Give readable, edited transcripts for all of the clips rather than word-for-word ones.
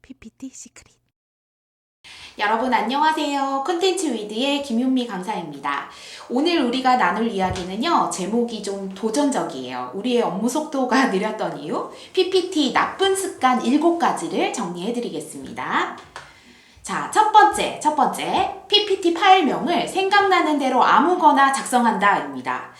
PPT 시크릿. 여러분 안녕하세요. 콘텐츠 위드의 김윤미 강사입니다. 오늘 우리가 나눌 이야기는요. 제목이 좀 도전적이에요. 우리의 업무 속도가 느렸던 이유, PPT 나쁜 습관 7가지를 정리해 드리겠습니다. 자, 첫 번째, PPT 파일명을 생각나는 대로 아무거나 작성한다입니다.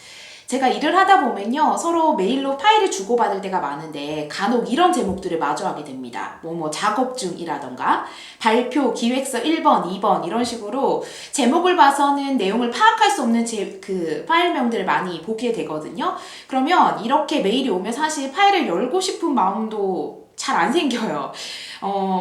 제가 일을 하다 보면요, 서로 메일로 파일을 주고받을 때가 많은데 간혹 이런 제목들을 마주하게 됩니다. 작업 중이라던가 발표 기획서 1번, 2번 이런 식으로 제목을 봐서는 내용을 파악할 수 없는 그 파일명들을 많이 보게 되거든요. 그러면 이렇게 메일이 오면 사실 파일을 열고 싶은 마음도 잘 안 생겨요.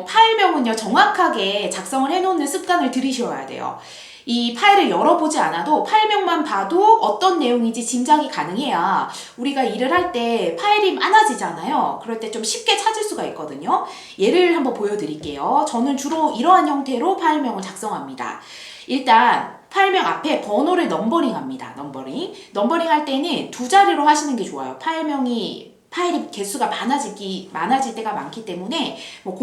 파일명은요, 정확하게 작성을 해놓는 습관을 들이셔야 돼요. 이 파일을 열어보지 않아도 파일명만 봐도 어떤 내용인지 짐작이 가능해야 우리가 일을 할 때 파일이 많아지잖아요. 그럴 때 좀 쉽게 찾을 수가 있거든요. 예를 한번 보여드릴게요. 저는 주로 이러한 형태로 파일명을 작성합니다. 일단 파일명 앞에 번호를 넘버링 합니다. 넘버링 할 때는 두 자리로 하시는 게 좋아요. 파일이 개수가 많아질 때가 많기 때문에 00,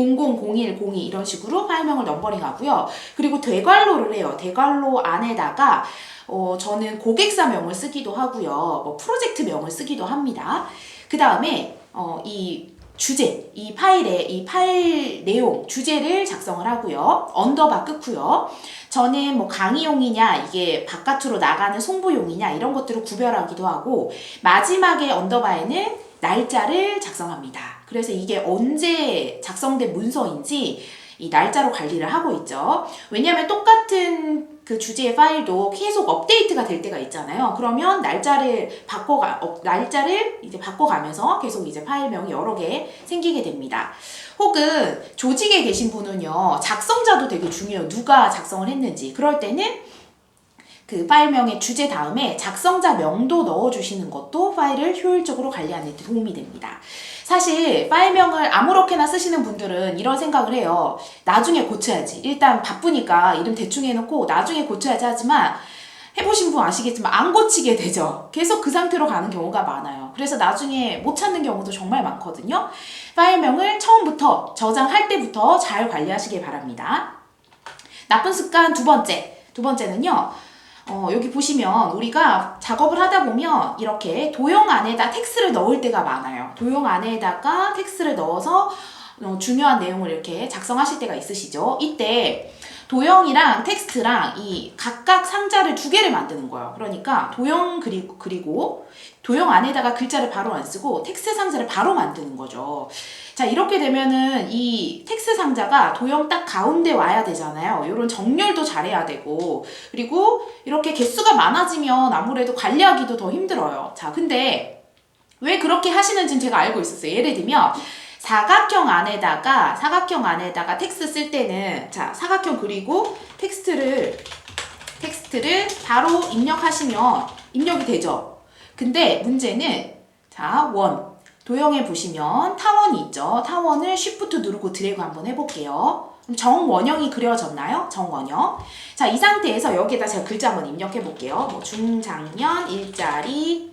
01, 02 이런 식으로 파일명을 넘버링 하고요. 그리고 대괄호를 해요. 대괄호 안에다가 저는 고객사명을 쓰기도 하고요. 프로젝트 명을 쓰기도 합니다. 그 다음에 이 파일 내용, 주제를 작성을 하고요. 언더바 끊고요. 저는 강의용이냐, 이게 바깥으로 나가는 송부용이냐, 이런 것들을 구별하기도 하고, 마지막에 언더바에는 날짜를 작성합니다. 그래서 이게 언제 작성된 문서인지 이 날짜로 관리를 하고 있죠. 왜냐하면 똑같은 그 주제의 파일도 계속 업데이트가 될 때가 있잖아요. 그러면 날짜를 이제 바꿔가면서 계속 이제 파일명이 여러 개 생기게 됩니다. 혹은 조직에 계신 분은요, 작성자도 되게 중요해요. 누가 작성을 했는지. 그럴 때는 그 파일명의 주제 다음에 작성자 명도 넣어주시는 것도 파일을 효율적으로 관리하는 데 도움이 됩니다. 사실 파일명을 아무렇게나 쓰시는 분들은 이런 생각을 해요. 나중에 고쳐야지. 일단 바쁘니까 이름 대충 해놓고 나중에 고쳐야지 하지만 해보신 분 아시겠지만 안 고치게 되죠. 계속 그 상태로 가는 경우가 많아요. 그래서 나중에 못 찾는 경우도 정말 많거든요. 파일명을 처음부터 저장할 때부터 잘 관리하시길 바랍니다. 나쁜 습관 두 번째는요. 여기 보시면 우리가 작업을 하다 보면 이렇게 도형 안에다 텍스트를 넣을 때가 많아요. 도형 안에다가 텍스트를 넣어서 중요한 내용을 이렇게 작성하실 때가 있으시죠. 이때 도형이랑 텍스트랑 이 각각 상자를 두 개를 만드는 거예요. 그러니까 도형 그리고 도형 안에다가 글자를 바로 안 쓰고 텍스트 상자를 바로 만드는 거죠. 자, 이렇게 되면은 이 텍스트 상자가 도형 딱 가운데 와야 되잖아요. 이런 정렬도 잘해야 되고, 그리고 이렇게 개수가 많아지면 아무래도 관리하기도 더 힘들어요. 자, 근데 왜 그렇게 하시는지는 제가 알고 있었어요. 예를 들면 사각형 안에다가 텍스트 쓸 때는, 자, 사각형 그리고 텍스트를 바로 입력하시면 입력이 되죠. 근데 문제는, 자, 도형에 보시면 타원이 있죠. 타원을 Shift 누르고 드래그 한번 해볼게요. 그럼 정원형이 그려졌나요? 정원형. 자, 이 상태에서 여기에다 제가 글자 한번 입력해 볼게요. 중장년, 일자리,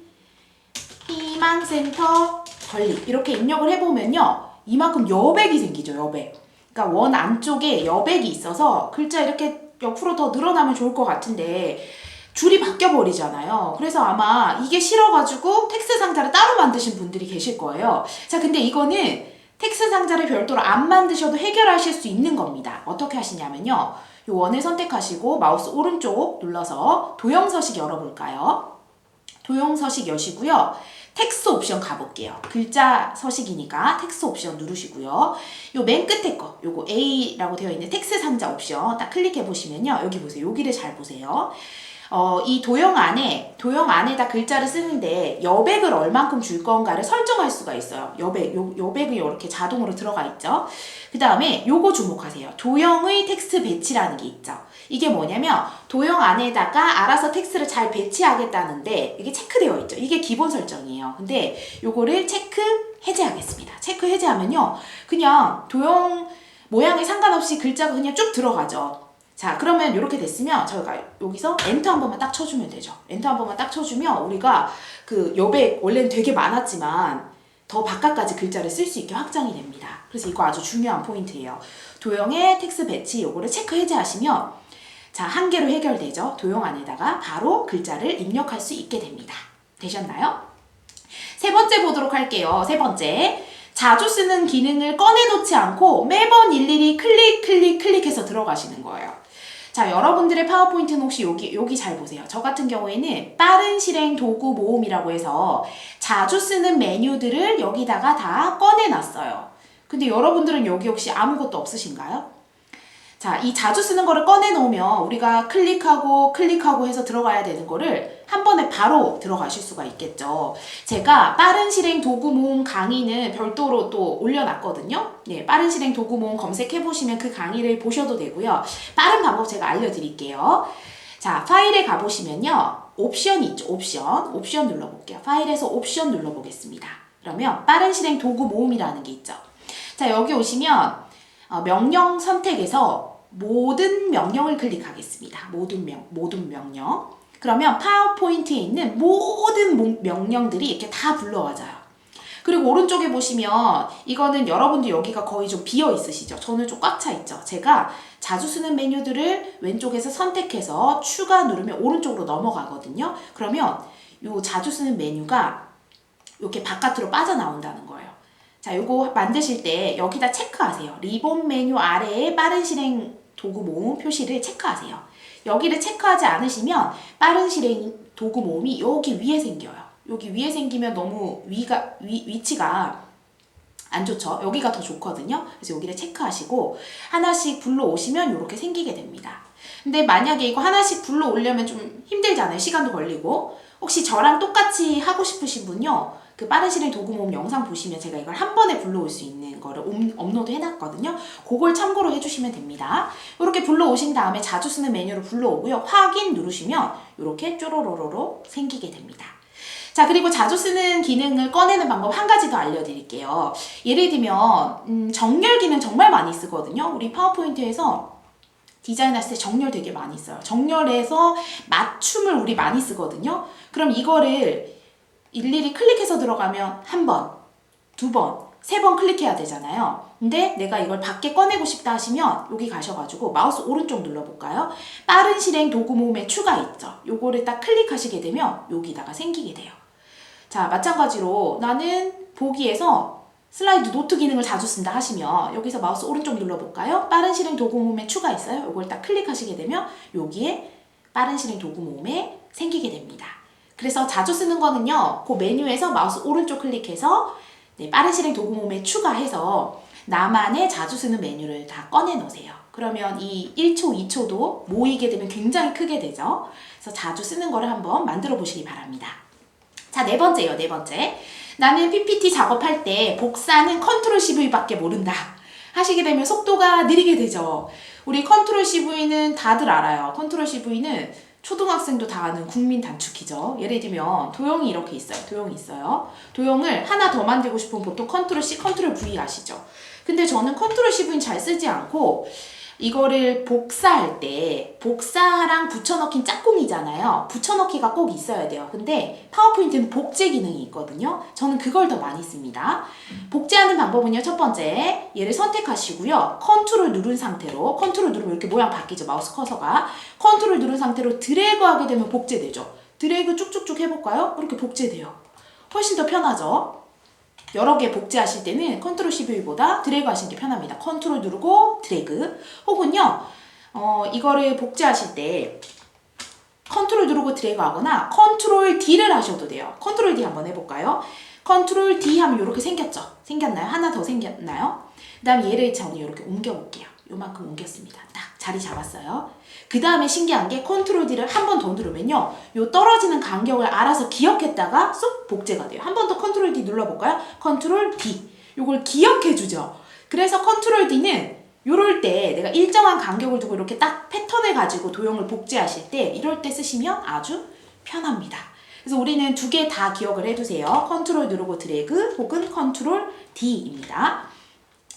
희망센터, 건립 이렇게 입력을 해보면요, 이만큼 여백이 생기죠. 여백. 그러니까 원 안쪽에 여백이 있어서 글자 이렇게 옆으로 더 늘어나면 좋을 것 같은데 줄이 바뀌어 버리잖아요. 그래서 아마 이게 싫어가지고 텍스트 상자를 따로 만드신 분들이 계실 거예요. 자, 근데 이거는 텍스트 상자를 별도로 안 만드셔도 해결하실 수 있는 겁니다. 어떻게 하시냐면요, 요 원을 선택하시고 마우스 오른쪽 눌러서 도형 서식 열어볼까요? 도형 서식 여시고요. 텍스트 옵션 가볼게요. 글자 서식이니까 텍스트 옵션 누르시고요. 요 맨 끝에 거, 요거 A라고 되어 있는 텍스트 상자 옵션 딱 클릭해 보시면요. 여기 보세요. 여기를 잘 보세요. 이 도형 안에다 글자를 쓰는데 여백을 얼만큼 줄 건가를 설정할 수가 있어요. 여백이 이렇게 자동으로 들어가 있죠. 그 다음에 요거 주목하세요. 도형의 텍스트 배치라는 게 있죠. 이게 뭐냐면 도형 안에다가 알아서 텍스트를 잘 배치하겠다는데 이게 체크되어 있죠. 이게 기본 설정이에요. 근데 요거를 체크 해제하겠습니다. 체크 해제하면요, 그냥 도형 모양에 상관없이 글자가 그냥 쭉 들어가죠. 자, 그러면 이렇게 됐으면 저희가 여기서 엔터 한 번만 딱 쳐주면 되죠. 엔터 한 번만 딱 쳐주면 우리가 그 여백 원래는 되게 많았지만 더 바깥까지 글자를 쓸 수 있게 확장이 됩니다. 그래서 이거 아주 중요한 포인트예요. 도형의 텍스트 배치 요거를 체크 해제하시면 자, 한 개로 해결되죠. 도형 안에다가 바로 글자를 입력할 수 있게 됩니다. 되셨나요? 세 번째 보도록 할게요. 세 번째. 자주 쓰는 기능을 꺼내놓지 않고 매번 일일이 클릭해서 들어가시는 거예요. 자, 여러분들의 파워포인트는 혹시 여기 잘 보세요. 저 같은 경우에는 빠른 실행 도구 모음이라고 해서 자주 쓰는 메뉴들을 여기다가 다 꺼내놨어요. 근데 여러분들은 여기 혹시 아무것도 없으신가요? 자, 이 자주 쓰는 거를 꺼내놓으면 우리가 클릭하고 해서 들어가야 되는 거를 한 번에 바로 들어가실 수가 있겠죠. 제가 빠른 실행 도구 모음 강의는 별도로 또 올려놨거든요. 네, 빠른 실행 도구 모음 검색해보시면 그 강의를 보셔도 되고요. 빠른 방법 제가 알려드릴게요. 자, 파일에 가보시면요. 옵션이 있죠. 옵션 눌러볼게요. 파일에서 옵션 눌러보겠습니다. 그러면 빠른 실행 도구 모음이라는 게 있죠. 자, 여기 오시면 명령 선택에서 모든 명령을 클릭하겠습니다. 모든 명령. 그러면 파워포인트에 있는 모든 명령들이 이렇게 다 불러와져요. 그리고 오른쪽에 보시면 이거는 여러분들 여기가 거의 좀 비어 있으시죠? 저는 좀 꽉 차 있죠? 제가 자주 쓰는 메뉴들을 왼쪽에서 선택해서 추가 누르면 오른쪽으로 넘어가거든요. 그러면 요 자주 쓰는 메뉴가 이렇게 바깥으로 빠져나온다는 거예요. 자, 요거 만드실 때 여기다 체크하세요. 리본 메뉴 아래에 빠른 실행 도구 모음 표시를 체크하세요. 여기를 체크하지 않으시면 빠른 실행 도구 모음이 여기 위에 생겨요. 여기 위에 생기면 너무 위치가 안 좋죠. 여기가 더 좋거든요. 그래서 여기를 체크하시고 하나씩 불러오시면 이렇게 생기게 됩니다. 근데 만약에 이거 하나씩 불러오려면 좀 힘들잖아요. 시간도 걸리고. 혹시 저랑 똑같이 하고 싶으신 분요. 그 빠른 실행 도구 모음 영상 보시면 제가 이걸 한 번에 불러올 수 있는 거를 업로드 해놨거든요. 그걸 참고로 해주시면 됩니다. 이렇게 불러오신 다음에 자주 쓰는 메뉴를 불러오고요. 확인 누르시면 이렇게 쪼로로로로 생기게 됩니다. 자, 그리고 자주 쓰는 기능을 꺼내는 방법 한 가지 더 알려드릴게요. 예를 들면 정렬 기능 정말 많이 쓰거든요. 우리 파워포인트에서 디자인했을 때 정렬 되게 많이 써요. 정렬해서 맞춤을 우리 많이 쓰거든요. 그럼 이거를 일일이 클릭해서 들어가면 한 번, 두 번, 세 번 클릭해야 되잖아요. 근데 내가 이걸 밖에 꺼내고 싶다 하시면 여기 가셔가지고 마우스 오른쪽 눌러볼까요? 빠른 실행 도구 모음에 추가 있죠. 요거를 딱 클릭하시게 되면 여기다가 생기게 돼요. 자, 마찬가지로 나는 보기에서 슬라이드 노트 기능을 자주 쓴다 하시면 여기서 마우스 오른쪽 눌러볼까요? 빠른 실행 도구 모음에 추가 있어요. 요걸 딱 클릭하시게 되면 여기에 빠른 실행 도구 모음에 생기게 됩니다. 그래서 자주 쓰는 거는요. 그 메뉴에서 마우스 오른쪽 클릭해서 빠른 실행 도구 모음에 추가해서 나만의 자주 쓰는 메뉴를 다 꺼내 놓으세요. 그러면 이 1초, 2초도 모이게 되면 굉장히 크게 되죠. 그래서 자주 쓰는 거를 한번 만들어 보시기 바랍니다. 자, 네 번째요. 네 번째. 나는 PPT 작업할 때 복사는 컨트롤 CV밖에 모른다 하시게 되면 속도가 느리게 되죠. 우리 컨트롤 CV는 다들 알아요. 컨트롤 CV는 초등학생도 다 아는 국민 단축키죠. 예를 들면 도형이 이렇게 있어요. 도형이 있어요. 도형을 하나 더 만들고 싶으면 보통 컨트롤 C, 컨트롤 V 아시죠? 근데 저는 컨트롤 CV는 잘 쓰지 않고 이거를 복사할 때 복사랑 붙여넣기는 짝꿍이잖아요. 붙여넣기가 꼭 있어야 돼요. 근데 파워포인트는 복제 기능이 있거든요. 저는 그걸 더 많이 씁니다. 복제하는 방법은요. 첫 번째, 얘를 선택하시고요. 컨트롤 누른 상태로, 컨트롤 누르면 이렇게 모양 바뀌죠. 마우스 커서가. 컨트롤 누른 상태로 드래그하게 되면 복제되죠. 드래그 쭉쭉쭉 해볼까요? 이렇게 복제돼요. 훨씬 더 편하죠. 여러 개 복제하실 때는 컨트롤 CV보다 드래그 하시는 게 편합니다. 컨트롤 누르고 드래그 혹은요 이거를 복제하실 때 컨트롤 누르고 드래그 하거나 컨트롤 D를 하셔도 돼요. 컨트롤 D 한번 해볼까요? 컨트롤 D 하면 이렇게 생겼죠? 생겼나요? 하나 더 생겼나요? 그 다음 얘를 저는 이렇게 옮겨볼게요. 요만큼 옮겼습니다. 딱 자리 잡았어요. 그 다음에 신기한 게 컨트롤 D를 한 번 더 누르면요. 요 떨어지는 간격을 알아서 기억했다가 쏙 복제가 돼요. 한 번 더 컨트롤 D 눌러볼까요? 컨트롤 D. 요걸 기억해주죠. 그래서 컨트롤 D는 요럴 때 내가 일정한 간격을 두고 이렇게 딱 패턴을 가지고 도형을 복제하실 때 이럴 때 쓰시면 아주 편합니다. 그래서 우리는 두 개 다 기억을 해두세요. 컨트롤 누르고 드래그 혹은 컨트롤 D입니다.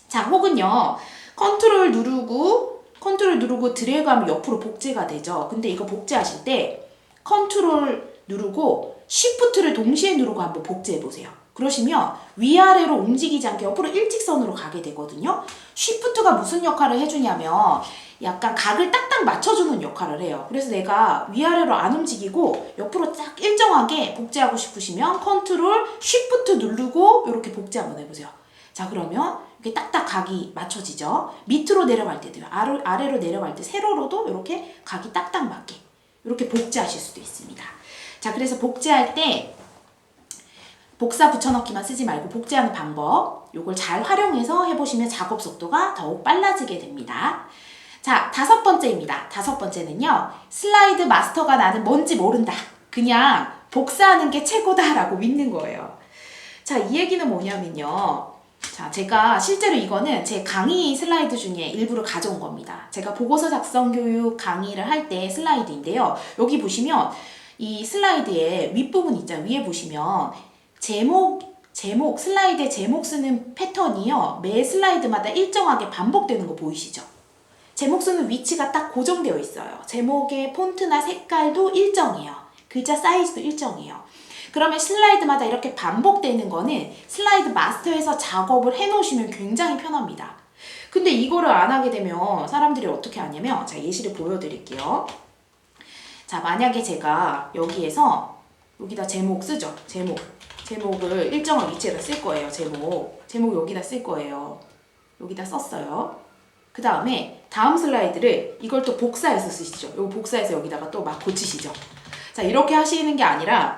자, 혹은요. 컨트롤 누르고 드래그 하면 옆으로 복제가 되죠. 근데 이거 복제하실 때 컨트롤 누르고 쉬프트를 동시에 누르고 한번 복제해 보세요. 그러시면 위아래로 움직이지 않게 옆으로 일직선으로 가게 되거든요. 쉬프트가 무슨 역할을 해주냐면 약간 각을 딱딱 맞춰주는 역할을 해요. 그래서 내가 위아래로 안 움직이고 옆으로 딱 일정하게 복제하고 싶으시면 컨트롤 쉬프트 누르고 이렇게 복제 한번 해보세요. 자, 그러면 이렇게 딱딱 각이 맞춰지죠. 밑으로 내려갈 때도요. 아래로 내려갈 때 세로로도 이렇게 각이 딱딱 맞게 이렇게 복제하실 수도 있습니다. 자, 그래서 복제할 때 복사 붙여넣기만 쓰지 말고 복제하는 방법 요걸 잘 활용해서 해보시면 작업 속도가 더욱 빨라지게 됩니다. 자, 5번째입니다. 5번째는요. 슬라이드 마스터가 나는 뭔지 모른다. 그냥 복사하는 게 최고다라고 믿는 거예요. 자, 이 얘기는 뭐냐면요. 자, 제가 실제로 이거는 제 강의 슬라이드 중에 일부를 가져온 겁니다. 제가 보고서 작성 교육 강의를 할 때 슬라이드인데요. 여기 보시면 이 슬라이드의 윗부분 있잖아요. 위에 보시면 슬라이드에 제목 쓰는 패턴이요. 매 슬라이드마다 일정하게 반복되는 거 보이시죠? 제목 쓰는 위치가 딱 고정되어 있어요. 제목의 폰트나 색깔도 일정해요. 글자 사이즈도 일정해요. 그러면 슬라이드마다 이렇게 반복되는 거는 슬라이드 마스터에서 작업을 해놓으시면 굉장히 편합니다. 근데 이거를 안 하게 되면 사람들이 어떻게 하냐면, 자, 예시를 보여드릴게요. 자, 만약에 제가 여기다 제목 쓰죠. 제목을 일정한 위치에다 쓸 거예요. 제목 여기다 쓸 거예요. 여기다 썼어요. 그 다음에 다음 슬라이드를 이걸 또 복사해서 쓰시죠. 이거 복사해서 여기다가 또 막 고치시죠. 자, 이렇게 하시는 게 아니라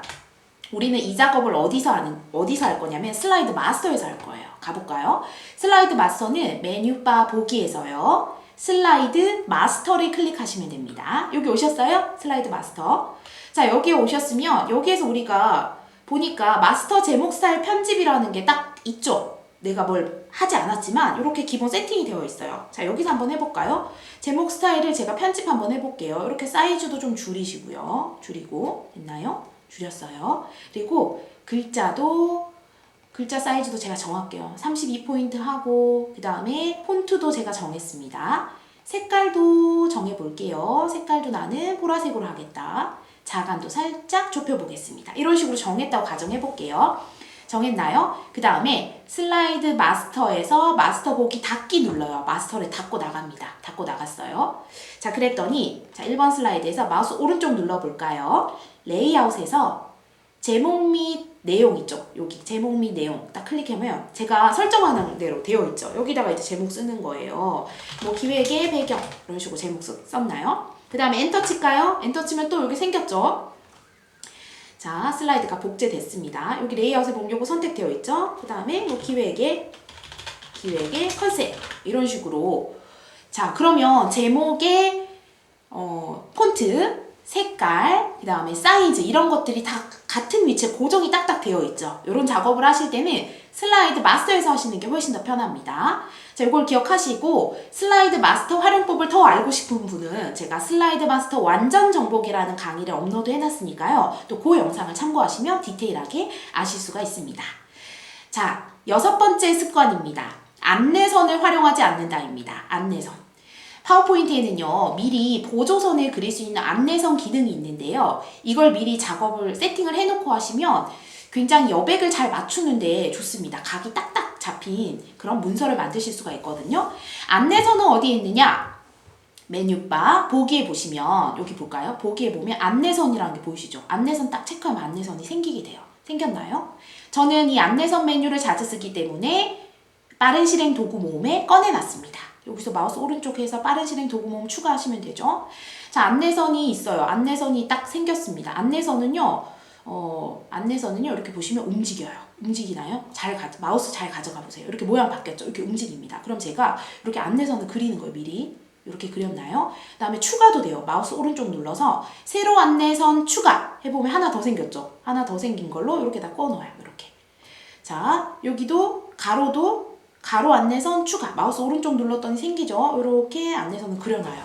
우리는 이 작업을 어디서 할 거냐면 슬라이드 마스터에서 할 거예요. 가볼까요? 슬라이드 마스터는 메뉴바 보기에서요. 슬라이드 마스터를 클릭하시면 됩니다. 여기 오셨어요? 슬라이드 마스터. 자, 여기에 오셨으면 여기에서 우리가 보니까 마스터 제목 스타일 편집이라는 게 딱 있죠. 내가 뭘 하지 않았지만 이렇게 기본 세팅이 되어 있어요. 자, 여기서 한번 해볼까요? 제목 스타일을 제가 편집 한번 해볼게요. 이렇게 사이즈도 좀 줄이시고요. 줄이고, 됐나요? 줄였어요. 그리고 글자 사이즈도 제가 정할게요. 32포인트 하고, 그 다음에 폰트도 제가 정했습니다. 색깔도 정해볼게요. 색깔도 나는 보라색으로 하겠다. 자간도 살짝 좁혀보겠습니다. 이런 식으로 정했다고 가정해볼게요. 정했나요? 그 다음에 슬라이드 마스터에서 마스터 보기 닫기 눌러요. 마스터를 닫고 나갑니다. 닫고 나갔어요. 자, 그랬더니 자, 1번 슬라이드에서 마우스 오른쪽 눌러볼까요? 레이아웃에서 제목 및 내용 있죠? 여기 제목 및 내용 딱 클릭하면 제가 설정하는 대로 되어 있죠? 여기다가 이제 제목 쓰는 거예요. 뭐 기획의 배경 이런 식으로 제목 썼나요? 그 다음에 엔터 칠까요? 엔터 치면 또 여기 생겼죠? 자, 슬라이드가 복제됐습니다. 여기 레이아웃에 보면 요거 선택되어 있죠? 그 다음에 뭐 기획의 컨셉 이런 식으로. 자, 그러면 제목의 폰트, 색깔, 그 다음에 사이즈 이런 것들이 다 같은 위치에 고정이 딱딱 되어 있죠. 이런 작업을 하실 때는 슬라이드 마스터에서 하시는 게 훨씬 더 편합니다. 자, 이걸 기억하시고 슬라이드 마스터 활용법을 더 알고 싶은 분은 제가 슬라이드 마스터 완전 정복이라는 강의를 업로드 해놨으니까요. 또 그 영상을 참고하시면 디테일하게 아실 수가 있습니다. 자, 6번째 습관입니다. 안내선을 활용하지 않는다입니다. 안내선. 파워포인트에는요, 미리 보조선을 그릴 수 있는 안내선 기능이 있는데요. 이걸 미리 작업을 세팅을 해놓고 하시면 굉장히 여백을 잘 맞추는데 좋습니다. 각이 딱딱 잡힌 그런 문서를 만드실 수가 있거든요. 안내선은 어디에 있느냐? 메뉴바 보기에 보시면 여기 볼까요? 보기에 보면 안내선이라는 게 보이시죠? 안내선 딱 체크하면 안내선이 생기게 돼요. 생겼나요? 저는 이 안내선 메뉴를 자주 쓰기 때문에 빠른 실행 도구 모음에 꺼내놨습니다. 여기서 마우스 오른쪽에서 빠른 실행 도구 모음 추가하시면 되죠. 자, 안내선이 있어요. 안내선이 딱 생겼습니다. 안내선은요 이렇게 보시면 움직여요. 움직이나요? 마우스 잘 가져가 보세요. 이렇게 모양 바뀌었죠? 이렇게 움직입니다. 그럼 제가 이렇게 안내선을 그리는 거예요. 미리. 이렇게 그렸나요? 그 다음에 추가도 돼요. 마우스 오른쪽 눌러서 세로 안내선 추가 해보면 하나 더 생겼죠? 하나 더 생긴 걸로 이렇게 다 꺼놓아요. 이렇게. 자, 여기도 가로 안내선 추가. 마우스 오른쪽 눌렀더니 생기죠? 이렇게 안내선을 그려놔요.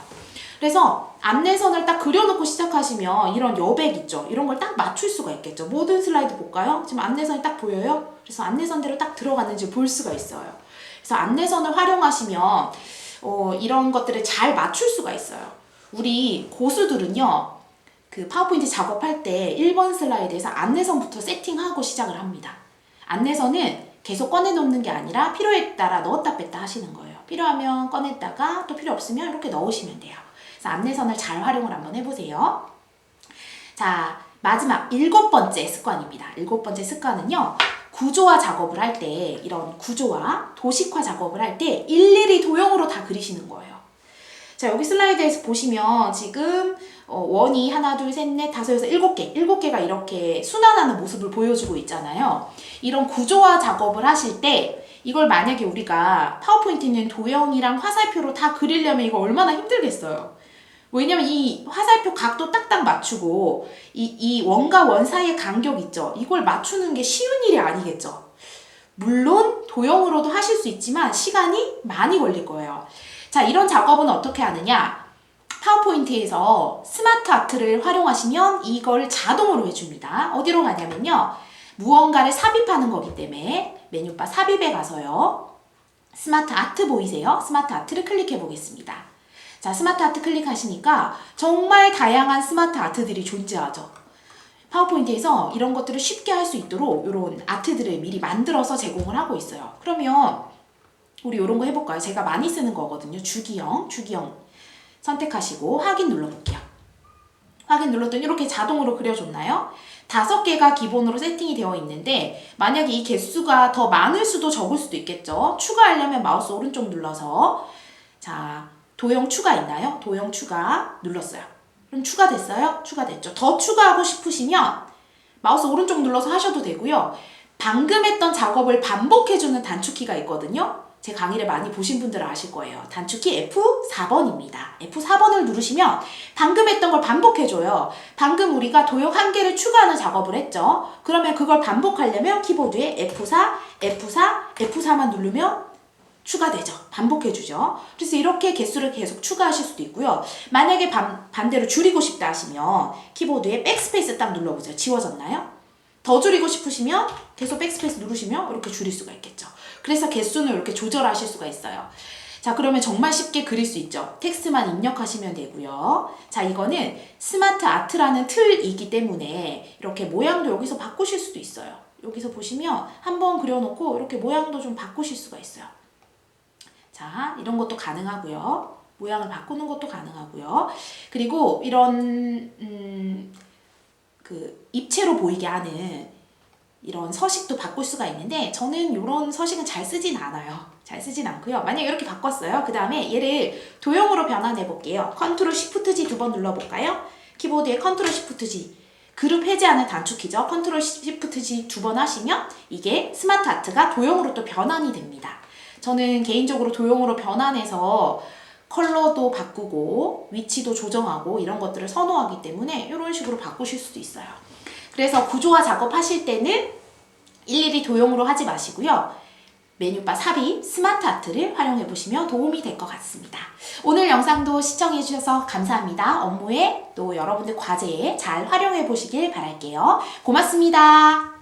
그래서 안내선을 딱 그려놓고 시작하시면 이런 여백 있죠? 이런 걸 딱 맞출 수가 있겠죠? 모든 슬라이드 볼까요? 지금 안내선이 딱 보여요? 그래서 안내선대로 딱 들어갔는지 볼 수가 있어요. 그래서 안내선을 활용하시면 이런 것들을 잘 맞출 수가 있어요. 우리 고수들은요, 그 파워포인트 작업할 때 1번 슬라이드에서 안내선부터 세팅하고 시작을 합니다. 안내서는 계속 꺼내 놓는 게 아니라 필요에 따라 넣었다 뺐다 하시는 거예요. 필요하면 꺼냈다가 또 필요 없으면 이렇게 넣으시면 돼요. 그래서 안내선을 잘 활용을 한번 해보세요. 자, 마지막 7번째 습관입니다. 7번째 습관은요. 구조화 작업을 할 때, 이런 구조화, 도식화 작업을 할 때 일일이 도형으로 다 그리시는 거예요. 자, 여기 슬라이드에서 보시면 지금 원이 하나, 둘, 셋, 넷, 다섯, 여섯, 7개, 7개가 이렇게 순환하는 모습을 보여주고 있잖아요. 이런 구조화 작업을 하실 때 이걸 만약에 우리가 파워포인트는 도형이랑 화살표로 다 그리려면 이거 얼마나 힘들겠어요. 왜냐면 이 화살표 각도 딱딱 맞추고 이 원과 원 사이의 간격 있죠. 이걸 맞추는 게 쉬운 일이 아니겠죠. 물론 도형으로도 하실 수 있지만 시간이 많이 걸릴 거예요. 자, 이런 작업은 어떻게 하느냐? 파워포인트에서 스마트 아트를 활용하시면 이걸 자동으로 해줍니다. 어디로 가냐면요. 무언가를 삽입하는 거기 때문에 메뉴바 삽입에 가서요. 스마트 아트 보이세요? 스마트 아트를 클릭해 보겠습니다. 자, 스마트 아트 클릭하시니까 정말 다양한 스마트 아트들이 존재하죠. 파워포인트에서 이런 것들을 쉽게 할 수 있도록 이런 아트들을 미리 만들어서 제공을 하고 있어요. 그러면 우리 이런 거 해볼까요? 제가 많이 쓰는 거거든요. 주기형 선택하시고 확인 눌러볼게요. 확인 눌렀더니 이렇게 자동으로 그려줬나요? 5개가 기본으로 세팅이 되어 있는데 만약에 이 개수가 더 많을 수도 적을 수도 있겠죠. 추가하려면 마우스 오른쪽 눌러서 자, 도형 추가 있나요? 도형 추가 눌렀어요. 그럼 추가됐어요? 추가됐죠. 더 추가하고 싶으시면 마우스 오른쪽 눌러서 하셔도 되고요. 방금 했던 작업을 반복해주는 단축키가 있거든요. 제 강의를 많이 보신 분들은 아실 거예요. 단축키 F4번입니다. F4번을 누르시면 방금 했던 걸 반복해줘요. 방금 우리가 도형 1개를 추가하는 작업을 했죠. 그러면 그걸 반복하려면 키보드에 F4만 누르면 추가되죠. 반복해주죠. 그래서 이렇게 개수를 계속 추가하실 수도 있고요. 만약에 반대로 줄이고 싶다 하시면 키보드에 백스페이스 딱 눌러보세요. 지워졌나요? 더 줄이고 싶으시면 계속 백스페이스 누르시면 이렇게 줄일 수가 있겠죠. 그래서 개수는 이렇게 조절하실 수가 있어요. 자, 그러면 정말 쉽게 그릴 수 있죠. 텍스트만 입력하시면 되고요. 자, 이거는 스마트 아트라는 틀이기 때문에 이렇게 모양도 여기서 바꾸실 수도 있어요. 여기서 보시면 한번 그려놓고 이렇게 모양도 좀 바꾸실 수가 있어요. 자, 이런 것도 가능하고요. 모양을 바꾸는 것도 가능하고요. 그리고 이런 그 입체로 보이게 하는 이런 서식도 바꿀 수가 있는데 저는 이런 서식은 잘 쓰진 않아요. 잘 쓰진 않고요. 만약에 이렇게 바꿨어요. 그 다음에 얘를 도형으로 변환해 볼게요. 컨트롤 쉬프트 G 2번 눌러볼까요? 키보드에 컨트롤 쉬프트 G 그룹 해제하는 단축키죠. 컨트롤 쉬프트 G 2번 하시면 이게 스마트 아트가 도형으로 또 변환이 됩니다. 저는 개인적으로 도형으로 변환해서 컬러도 바꾸고 위치도 조정하고 이런 것들을 선호하기 때문에 이런 식으로 바꾸실 수도 있어요. 그래서 구조화 작업하실 때는 일일이 도형으로 하지 마시고요. 메뉴바 삽입, 스마트 아트를 활용해 보시면 도움이 될 것 같습니다. 오늘 영상도 시청해 주셔서 감사합니다. 업무에 또 여러분들 과제에 잘 활용해 보시길 바랄게요. 고맙습니다.